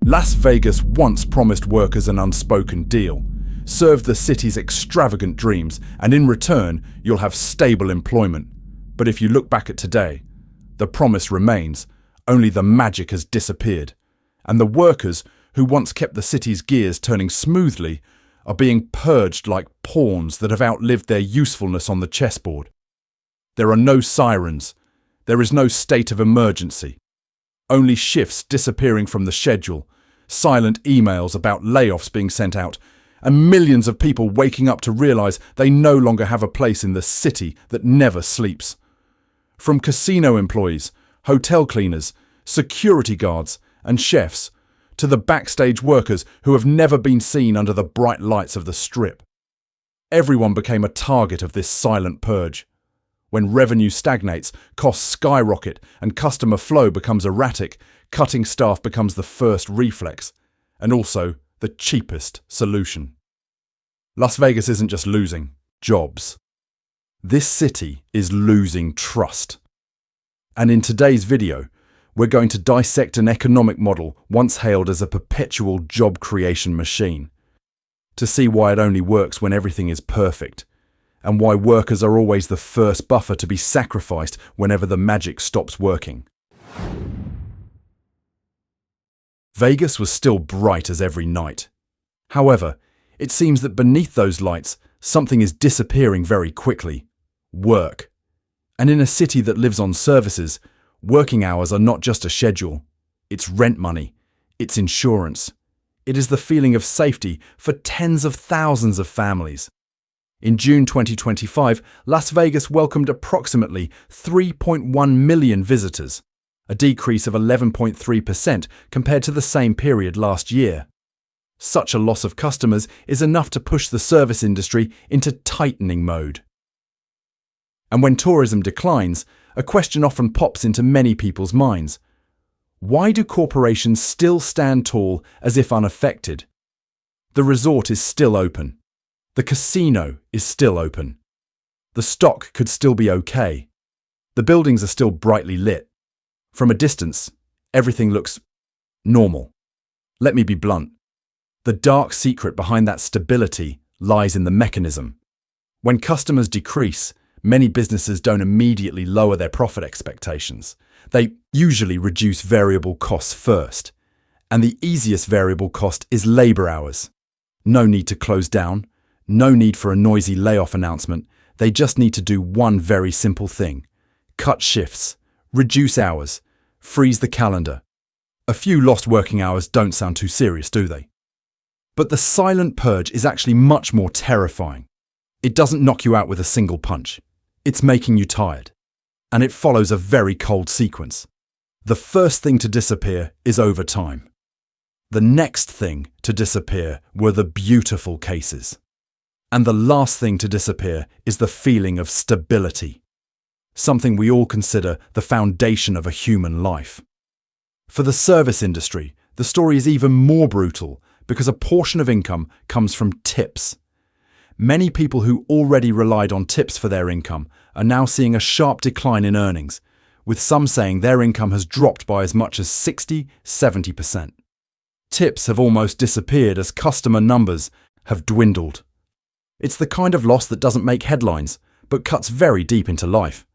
Las Vegas once promised workers an unspoken deal. Serve the city's extravagant dreams, and in return, you'll have stable employment. But if you look back at today, the promise remains, only the magic has disappeared. And the workers, who once kept the city's gears turning smoothly, are being purged like pawns that have outlived their usefulness on the chessboard. There are no sirens. There is no state of emergency. Only shifts disappearing from the schedule, silent emails about layoffs being sent out, and millions of people waking up to realize they no longer have a place in the city that never sleeps. From casino employees, hotel cleaners, security guards, and chefs, to the backstage workers who have never been seen under the bright lights of the Strip. Everyone became a target of this silent purge. When revenue stagnates, costs skyrocket, and customer flow becomes erratic, cutting staff becomes the first reflex, and also the cheapest solution. Las Vegas isn't just losing jobs. This city is losing trust. And in today's video, we're going to dissect an economic model once hailed as a perpetual job creation machine, to see why it only works when everything is perfect, and why workers are always the first buffer to be sacrificed whenever the magic stops working. Vegas was still bright as every night. However, it seems that beneath those lights, something is disappearing very quickly: work. And in a city that lives on services, working hours are not just a schedule. It's rent money. It's insurance. It is the feeling of safety for tens of thousands of families. In June 2025, Las Vegas welcomed approximately 3.1 million visitors, a decrease of 11.3% compared to the same period last year. Such a loss of customers is enough to push the service industry into tightening mode. And when tourism declines, a question often pops into many people's minds. Why do corporations still stand tall as if unaffected? The resort is still open. The casino is still open. The stock could still be okay. The buildings are still brightly lit. From a distance, everything looks normal. Let me be blunt. The dark secret behind that stability lies in the mechanism. When customers decrease, many businesses don't immediately lower their profit expectations. They usually reduce variable costs first. And the easiest variable cost is labor hours. No need to close down. No need for a noisy layoff announcement. They just need to do one very simple thing: cut shifts, reduce hours, freeze the calendar. A few lost working hours don't sound too serious, do they? But the silent purge is actually much more terrifying. It doesn't knock you out with a single punch. It's making you tired. And it follows a very cold sequence. The first thing to disappear is overtime. The next thing to disappear were the beautiful cases. And the last thing to disappear is the feeling of stability, something we all consider the foundation of a human life. For the service industry, the story is even more brutal because a portion of income comes from tips. Many people who already relied on tips for their income are now seeing a sharp decline in earnings, with some saying their income has dropped by as much as 60–70%. Tips have almost disappeared as customer numbers have dwindled. It's the kind of loss that doesn't make headlines, but cuts very deep into life.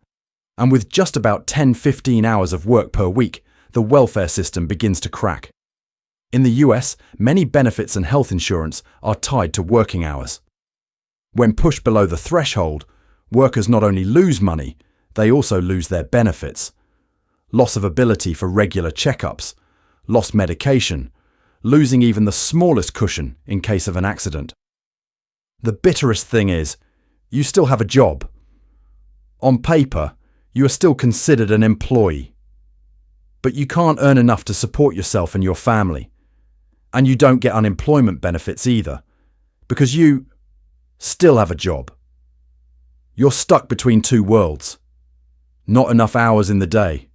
And with just about 10–15 hours of work per week, the welfare system begins to crack. In the US, many benefits and health insurance are tied to working hours. When pushed below the threshold, workers not only lose money, they also lose their benefits. Loss of ability for regular checkups, lost medication, losing even the smallest cushion in case of an accident. The bitterest thing is, you still have a job. On paper, you are still considered an employee. But you can't earn enough to support yourself and your family. And you don't get unemployment benefits either, because you still have a job. You're stuck between two worlds. Not enough hours in the day,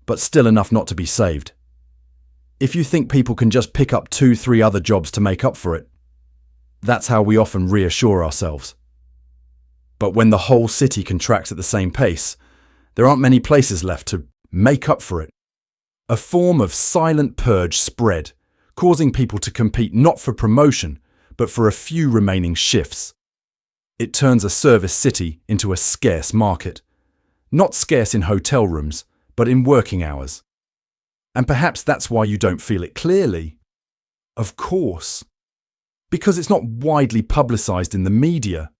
but still enough not to be saved. If you think people can just pick up 2–3 other jobs to make up for it, that's how we often reassure ourselves. But when the whole city contracts at the same pace, there aren't many places left to make up for it. A form of silent purge spread, causing people to compete not for promotion, but for a few remaining shifts. It turns a service city into a scarce market. Not scarce in hotel rooms, but in working hours. And perhaps that's why you don't feel it clearly. Of course. Because it's not widely publicised in the media.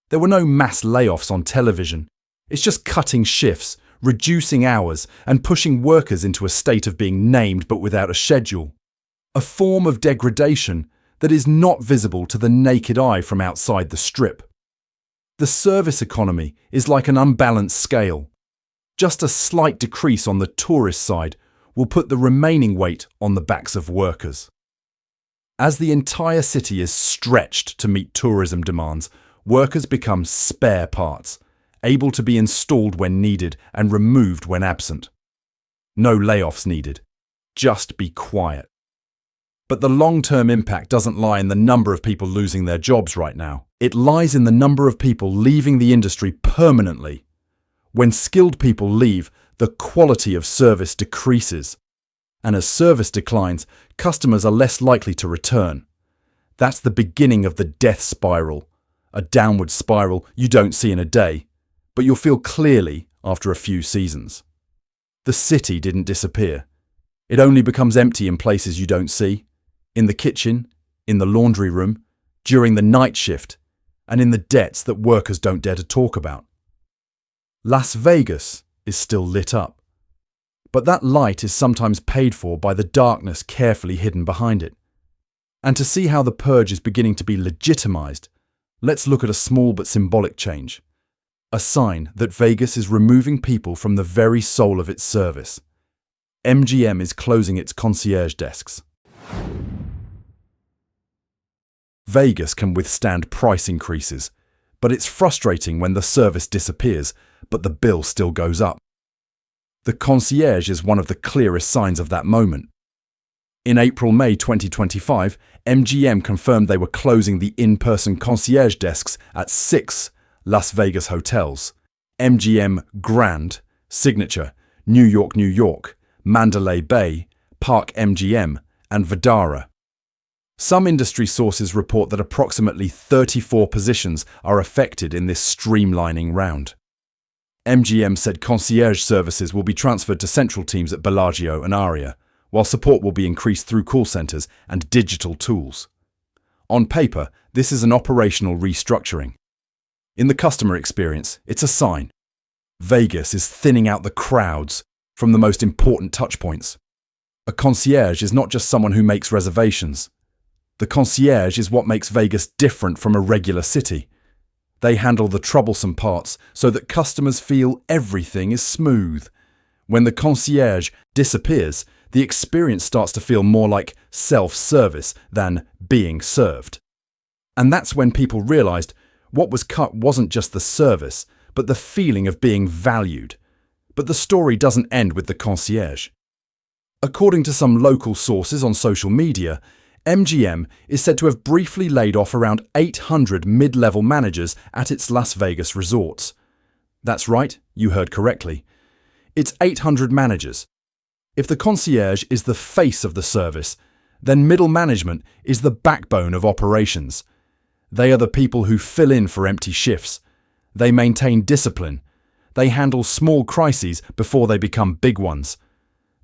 There were no mass layoffs on television. It's just cutting shifts, reducing hours, and pushing workers into a state of being named but without a schedule. A form of degradation that is not visible to the naked eye from outside the strip. The service economy is like an unbalanced scale. Just a slight decrease on the tourist side will put the remaining weight on the backs of workers. As the entire city is stretched to meet tourism demands, workers become spare parts, able to be installed when needed and removed when absent. No layoffs needed. Just be quiet. But the long-term impact doesn't lie in the number of people losing their jobs right now. It lies in the number of people leaving the industry permanently. When skilled people leave, the quality of service decreases. And as service declines, customers are less likely to return. That's the beginning of the death spiral, a downward spiral you don't see in a day, but you'll feel clearly after a few seasons. The city didn't disappear. It only becomes empty in places you don't see, in the kitchen, in the laundry room, during the night shift, and in the debts that workers don't dare to talk about. Las Vegas is still lit up, but that light is sometimes paid for by the darkness carefully hidden behind it. And to see how the purge is beginning to be legitimized, let's look at a small but symbolic change. A sign that Vegas is removing people from the very soul of its service. MGM is closing its concierge desks. Vegas can withstand price increases, but it's frustrating when the service disappears, but the bill still goes up. The concierge is one of the clearest signs of that moment. In April-May 2025, MGM confirmed they were closing the in-person concierge desks at 6 Las Vegas hotels: MGM Grand, Signature, New York, Mandalay Bay, Park MGM, and Vdara. Some industry sources report that approximately 34 positions are affected in this streamlining round. MGM said concierge services will be transferred to central teams at Bellagio and Aria, while support will be increased through call centers and digital tools. On paper, this is an operational restructuring. In the customer experience, it's a sign. Vegas is thinning out the crowds from the most important touchpoints. A concierge is not just someone who makes reservations. The concierge is what makes Vegas different from a regular city. They handle the troublesome parts so that customers feel everything is smooth. When the concierge disappears, the experience starts to feel more like self-service than being served. And that's when people realized what was cut wasn't just the service, but the feeling of being valued. But the story doesn't end with the concierge. According to some local sources on social media, MGM is said to have briefly laid off around 800 mid-level managers at its Las Vegas resorts. That's right, you heard correctly. It's 800 managers. If the concierge is the face of the service, then middle management is the backbone of operations. They are the people who fill in for empty shifts. They maintain discipline. They handle small crises before they become big ones.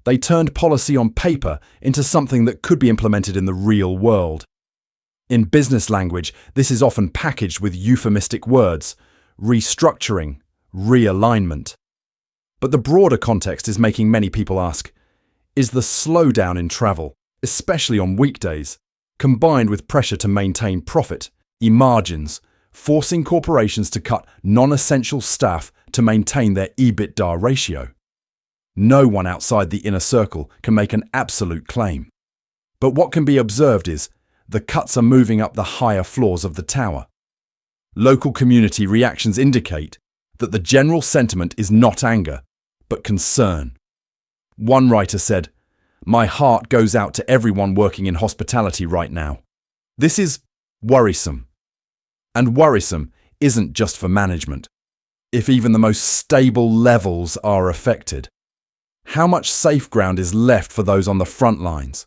They turned policy on paper into something that could be implemented in the real world. In business language, this is often packaged with euphemistic words: restructuring, realignment. But the broader context is making many people ask, is the slowdown in travel, especially on weekdays, combined with pressure to maintain profit, margins, forcing corporations to cut non-essential staff to maintain their EBITDA ratio? No one outside the inner circle can make an absolute claim. But what can be observed is the cuts are moving up the higher floors of the tower. Local community reactions indicate that the general sentiment is not anger, but concern. One writer said, "My heart goes out to everyone working in hospitality right now." This is worrisome. And worrisome isn't just for management. If even the most stable levels are affected, How much safe ground is left for those on the front lines?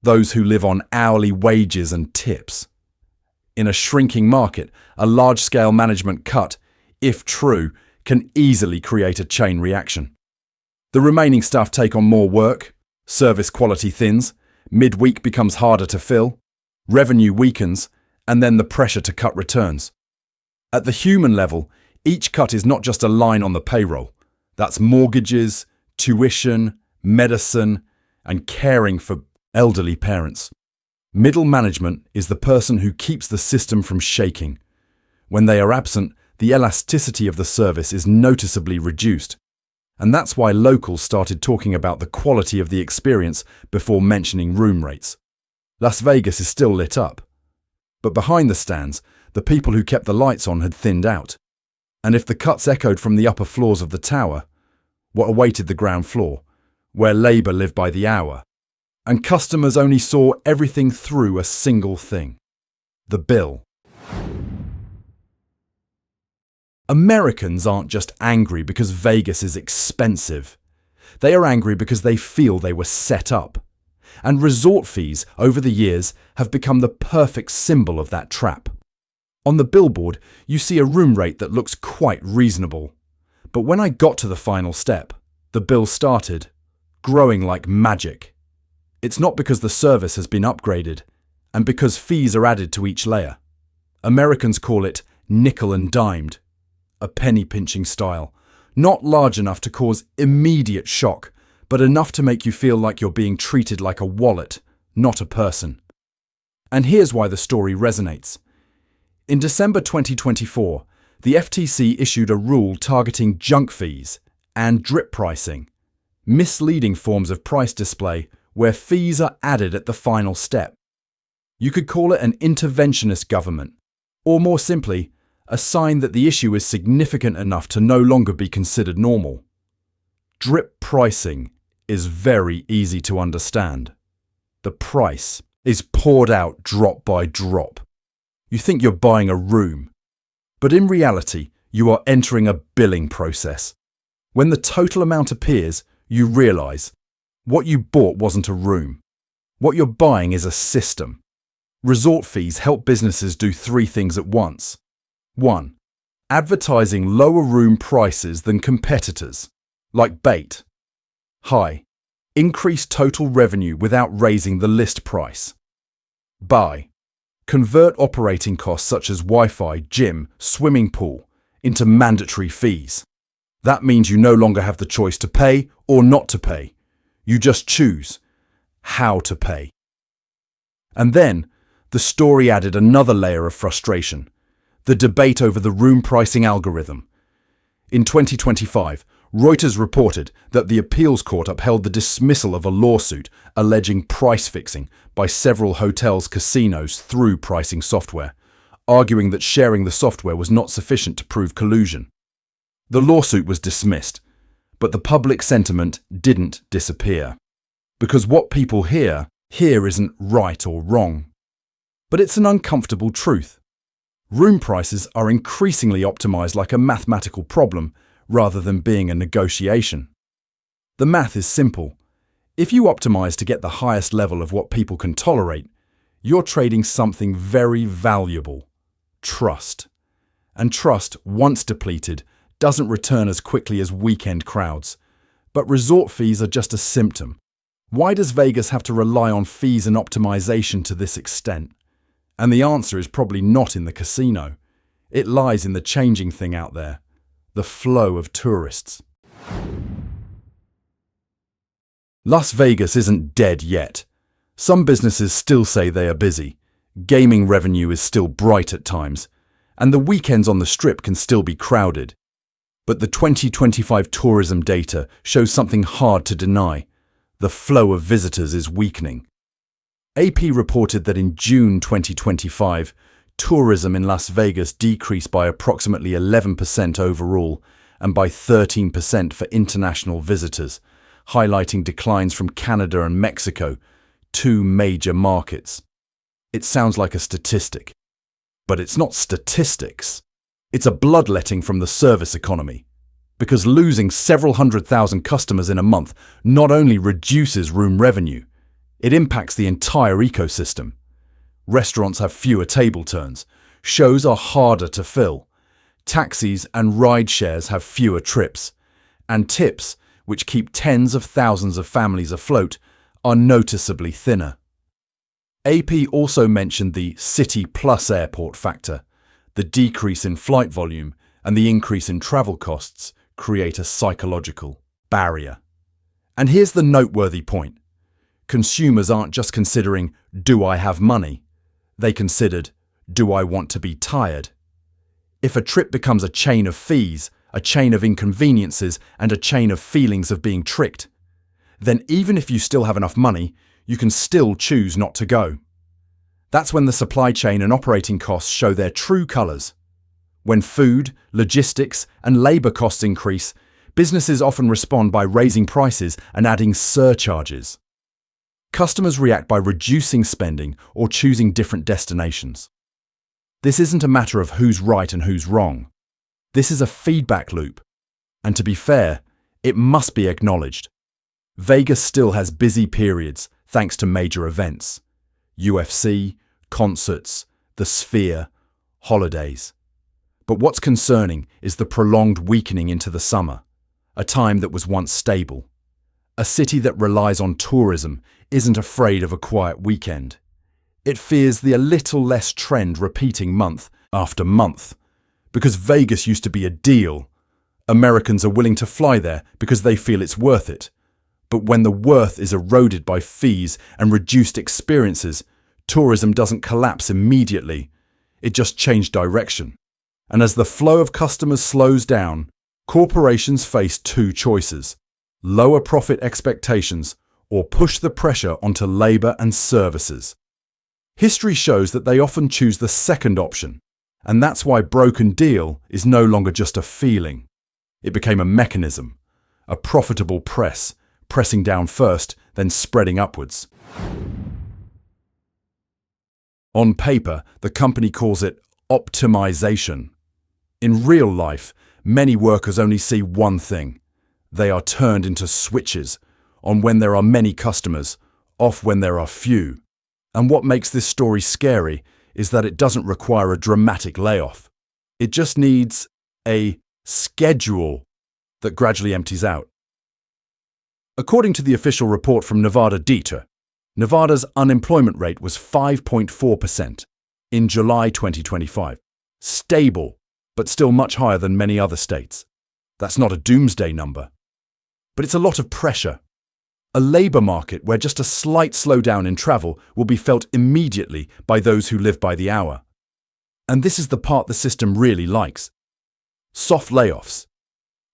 Those who live on hourly wages and tips? In a shrinking market, a large-scale management cut, if true, can easily create a chain reaction. The remaining staff take on more work, service quality thins, midweek becomes harder to fill, revenue weakens, and then the pressure to cut returns. At the human level, each cut is not just a line on the payroll. That's mortgages, tuition, medicine, and caring for elderly parents. Middle management is the person who keeps the system from shaking. When they are absent, the elasticity of the service is noticeably reduced. And that's why locals started talking about the quality of the experience before mentioning room rates. Las Vegas is still lit up. But behind the stands, the people who kept the lights on had thinned out. And if the cuts echoed from the upper floors of the tower, what awaited the ground floor, where labour lived by the hour? And customers only saw everything through a single thing: the bill. Americans aren't just angry because Vegas is expensive. They are angry because they feel they were set up. And resort fees over the years have become the perfect symbol of that trap. On the billboard, you see a room rate that looks quite reasonable. But when I got to the final step, the bill started growing like magic. It's not because the service has been upgraded, and because fees are added to each layer. Americans call it nickel and dimed, a penny-pinching style, not large enough to cause immediate shock, but enough to make you feel like you're being treated like a wallet, not a person. And here's why the story resonates. In December 2024, the FTC issued a rule targeting junk fees and drip pricing, misleading forms of price display where fees are added at the final step. You could call it an interventionist government, or more simply, a sign that the issue is significant enough to no longer be considered normal. Drip pricing is very easy to understand. The price is poured out drop by drop. You think you're buying a room, but in reality, you are entering a billing process. When the total amount appears, you realise what you bought wasn't a room. What you're buying is a system. Resort fees help businesses do three things at once. 1. Advertising lower room prices than competitors, like bait. High. Increase total revenue without raising the list price. Buy. Convert operating costs such as Wi-Fi, gym, swimming pool into mandatory fees. That means you no longer have the choice to pay or not to pay. You just choose how to pay. And then, the story added another layer of frustration: the debate over the room pricing algorithm. In 2025, Reuters reported that the appeals court upheld the dismissal of a lawsuit alleging price fixing by several hotels' casinos through pricing software, arguing that sharing the software was not sufficient to prove collusion. The lawsuit was dismissed, but the public sentiment didn't disappear. Because what people hear isn't right or wrong. But it's an uncomfortable truth. Room prices are increasingly optimized like a mathematical problem rather than being a negotiation. The math is simple. If you optimize to get the highest level of what people can tolerate, you're trading something very valuable: trust. And trust, once depleted, doesn't return as quickly as weekend crowds. But resort fees are just a symptom. Why does Vegas have to rely on fees and optimization to this extent? And the answer is probably not in the casino. It lies in the changing thing out there: the flow of tourists. Las Vegas isn't dead yet. Some businesses still say they are busy. Gaming revenue is still bright at times, and the weekends on the Strip can still be crowded. But the 2025 tourism data shows something hard to deny: the flow of visitors is weakening. AP reported that in June 2025, tourism in Las Vegas decreased by approximately 11% overall and by 13% for international visitors, highlighting declines from Canada and Mexico, two major markets. It sounds like a statistic, but it's not statistics. It's a bloodletting from the service economy. because losing several 100,000 customers in a month not only reduces room revenue, it impacts the entire ecosystem. Restaurants have fewer table turns, shows are harder to fill, taxis and ride shares have fewer trips, and tips, which keep tens of thousands of families afloat, are noticeably thinner. AP also mentioned the city plus airport factor. The decrease in flight volume and the increase in travel costs create a psychological barrier. And here's the noteworthy point. Consumers aren't just considering, do I have money? They considered, do I want to be tired? If a trip becomes a chain of fees, a chain of inconveniences, and a chain of feelings of being tricked, then even if you still have enough money, you can still choose not to go. That's when the supply chain and operating costs show their true colours. When food, logistics, and labour costs increase, businesses often respond by raising prices and adding surcharges. Customers react by reducing spending or choosing different destinations. This isn't a matter of who's right and who's wrong. This is a feedback loop. And to be fair, it must be acknowledged. Vegas still has busy periods thanks to major events. UFC, concerts, the Sphere, holidays. But what's concerning is the prolonged weakening into the summer, a time that was once stable. A city that relies on tourism isn't afraid of a quiet weekend. It fears the a little less trend repeating month after month. Because Vegas used to be a deal. Americans are willing to fly there because they feel it's worth it. But when the worth is eroded by fees and reduced experiences, tourism doesn't collapse immediately. It just changed direction. And as the flow of customers slows down, corporations face two choices: lower profit expectations or push the pressure onto labour and services. History shows that they often choose the second option, and that's why broken deal is no longer just a feeling. It became a mechanism, a profitable press, pressing down first, then spreading upwards. On paper, the company calls it optimization. In real life, many workers only see one thing. They are turned into switches, on when there are many customers, off when there are few. And what makes this story scary is that it doesn't require a dramatic layoff. It just needs a schedule that gradually empties out. According to the official report from Nevada data, Nevada's unemployment rate was 5.4% in July 2025. Stable, but still much higher than many other states. That's not a doomsday number. But it's a lot of pressure. A labour market where just a slight slowdown in travel will be felt immediately by those who live by the hour. And this is the part the system really likes. Soft layoffs.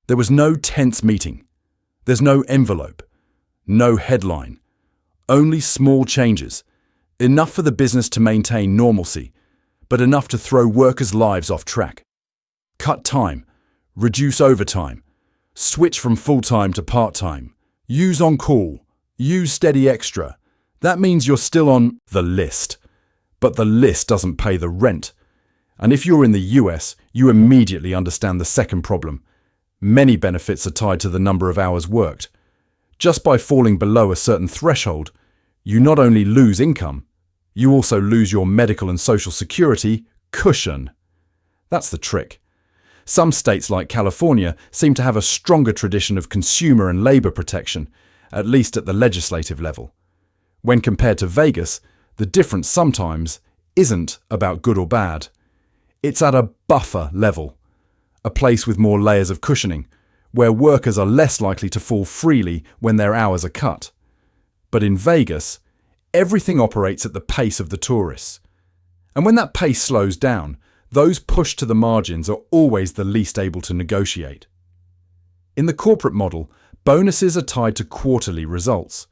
There was no tense meeting. There's no envelope. No headline. Only small changes. Enough for the business to maintain normalcy, but enough to throw workers' lives off track. Cut time. Reduce overtime. Switch from full-time to part-time. Use on-call. Use steady extra. That means you're still on the list. But the list doesn't pay the rent. And if you're in the US, you immediately understand the second problem. Many benefits are tied to the number of hours worked. Just by falling below a certain threshold, you not only lose income, you also lose your medical and social security cushion. That's the trick. Some states like California seem to have a stronger tradition of consumer and labor protection, at least at the legislative level. When compared to Vegas, the difference sometimes isn't about good or bad. It's at a buffer level, a place with more layers of cushioning, where workers are less likely to fall freely when their hours are cut. But in Vegas, everything operates at the pace of the tourists. And when that pace slows down, those pushed to the margins are always the least able to negotiate. In the corporate model, bonuses are tied to quarterly results.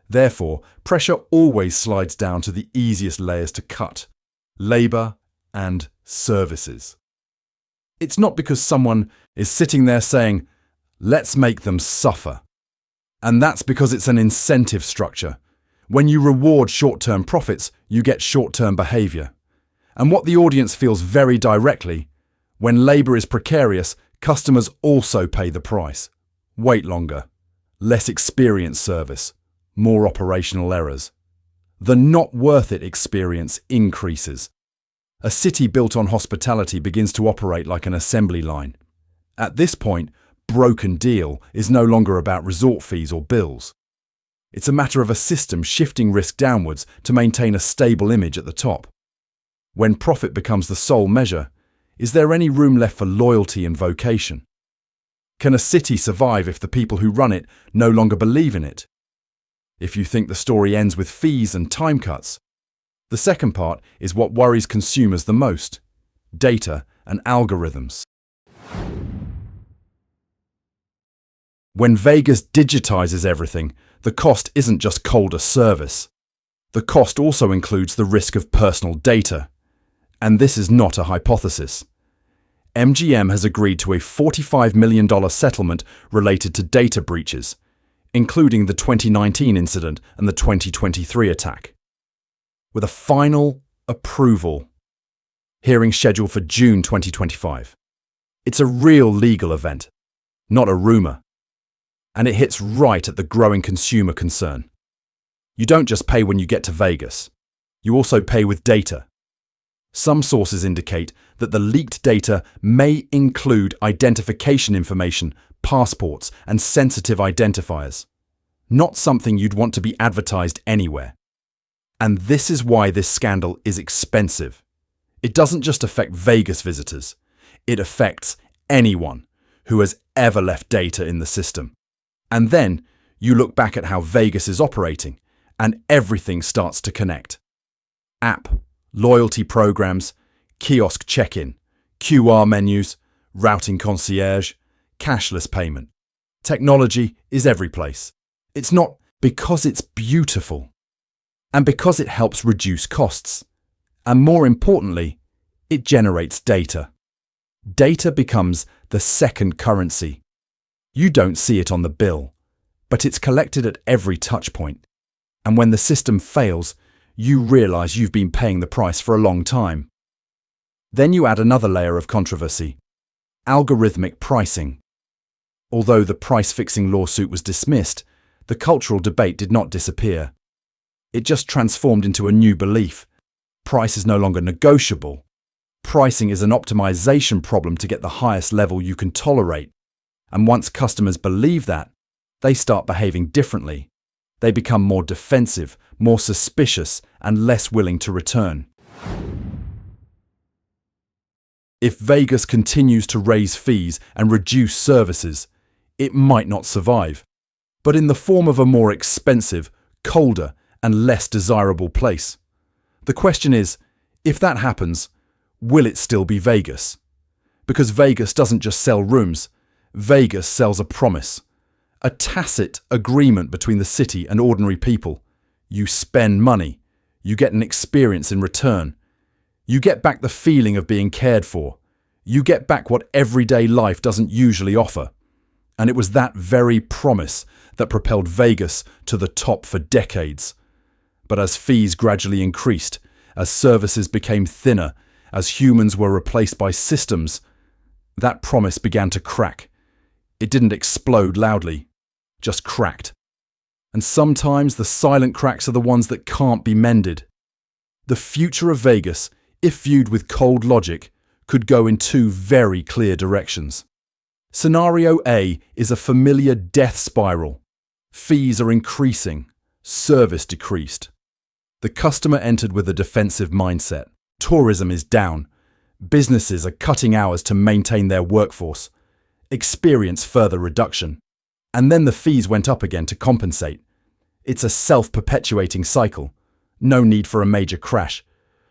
Therefore, pressure always slides down to the easiest layers to cut: labour and services. It's not because someone is sitting there saying, let's make them suffer. And that's because it's an incentive structure. When you reward short-term profits, you get short-term behaviour. And what the audience feels very directly, when labour is precarious, Customers also pay the price. Wait longer, less experienced service, more operational errors. The not worth it experience increases. A city built on hospitality begins to operate like an assembly line. At this point, broken deal is no longer about resort fees or bills. It's a matter of a system shifting risk downwards to maintain a stable image at the top. When profit becomes the sole measure, is there any room left for loyalty and vocation? Can a city survive if the people who run it no longer believe in it? If you think the story ends with fees and time cuts, the second part is what worries consumers the most: data and algorithms. When Vegas digitizes everything, the cost isn't just colder service. The cost also includes the risk of personal data. And this is not a hypothesis. MGM has agreed to a $45 million settlement related to data breaches, including the 2019 incident and the 2023 attack, with a final approval hearing scheduled for June 2025. It's a real legal event, not a rumor. And it hits right at the growing consumer concern. You don't just pay when you get to Vegas. You also pay with data. Some sources indicate that the leaked data may include identification information, passports, and sensitive identifiers. Not something you'd want to be advertised anywhere. And this is why this scandal is expensive. It doesn't just affect Vegas visitors. It affects anyone who has ever left data in the system. And then you look back at how Vegas is operating, and everything starts to connect. App, loyalty programs, kiosk check-in, QR menus, routing concierge, cashless payment. Technology is every place. It's not because it's beautiful, and because it helps reduce costs. And more importantly, it generates data. Data becomes the second currency. You don't see it on the bill, but it's collected at every touch point. And when the system fails, you realize you've been paying the price for a long time. Then you add another layer of controversy: algorithmic pricing. Although the price-fixing lawsuit was dismissed, the cultural debate did not disappear. It just transformed into a new belief. Price is no longer negotiable. Pricing is an optimization problem to get the highest level you can tolerate. And once customers believe that, they start behaving differently. They become more defensive, more suspicious, and less willing to return. If Vegas continues to raise fees and reduce services, it might not survive, but in the form of a more expensive, colder, and less desirable place. The question is, if that happens, will it still be Vegas? Because Vegas doesn't just sell rooms, Vegas sells a promise. A tacit agreement between the city and ordinary people. You spend money. You get an experience in return. You get back the feeling of being cared for. You get back what everyday life doesn't usually offer. And it was that very promise that propelled Vegas to the top for decades. But as fees gradually increased, as services became thinner, as humans were replaced by systems, that promise began to crack. It didn't explode loudly, just cracked. And sometimes the silent cracks are the ones that can't be mended. The future of Vegas, if viewed with cold logic, could go in two very clear directions. Scenario A is a familiar death spiral. Fees are increasing, service decreased. The customer entered with a defensive mindset. Tourism is down. Businesses are cutting hours to maintain their workforce. Experience further reduction. And then the fees went up again to compensate. It's a self-perpetuating cycle. No need for a major crash.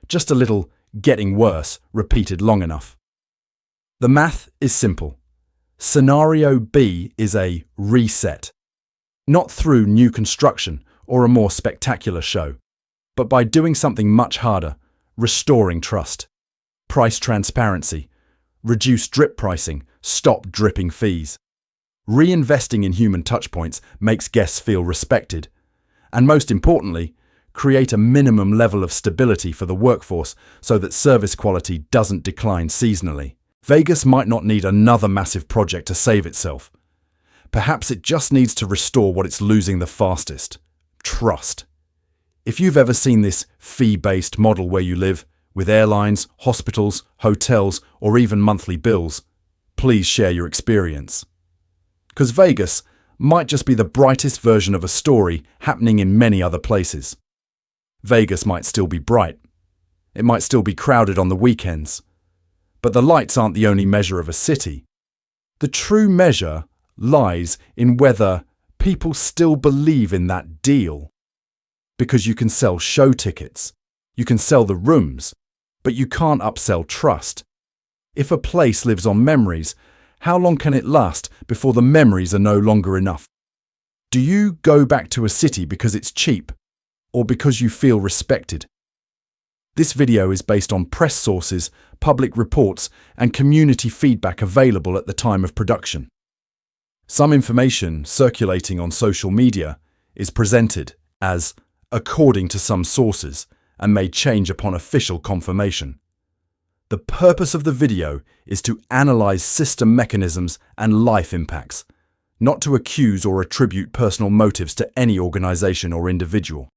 Just a little getting worse repeated long enough. The math is simple. Scenario B is a reset. Not through new construction or a more spectacular show, but by doing something much harder, restoring trust. Price transparency. Reduce drip pricing. Stop dripping fees. Reinvesting in human touchpoints makes guests feel respected. And most importantly, create a minimum level of stability for the workforce so that service quality doesn't decline seasonally. Vegas might not need another massive project to save itself. Perhaps it just needs to restore what it's losing the fastest: trust. If you've ever seen this fee-based model where you live, with airlines, hospitals, hotels, or even monthly bills, please share your experience. Because Vegas might just be the brightest version of a story happening in many other places. Vegas might still be bright. It might still be crowded on the weekends. But the lights aren't the only measure of a city. The true measure lies in whether people still believe in that deal. Because you can sell show tickets, you can sell the rooms, but you can't upsell trust. If a place lives on memories, how long can it last before the memories are no longer enough? Do you go back to a city because it's cheap, or because you feel respected? This video is based on press sources, public reports, and community feedback available at the time of production. Some information circulating on social media is presented as according to some sources and may change upon official confirmation. The purpose of the video is to analyze system mechanisms and life impacts, not to accuse or attribute personal motives to any organization or individual.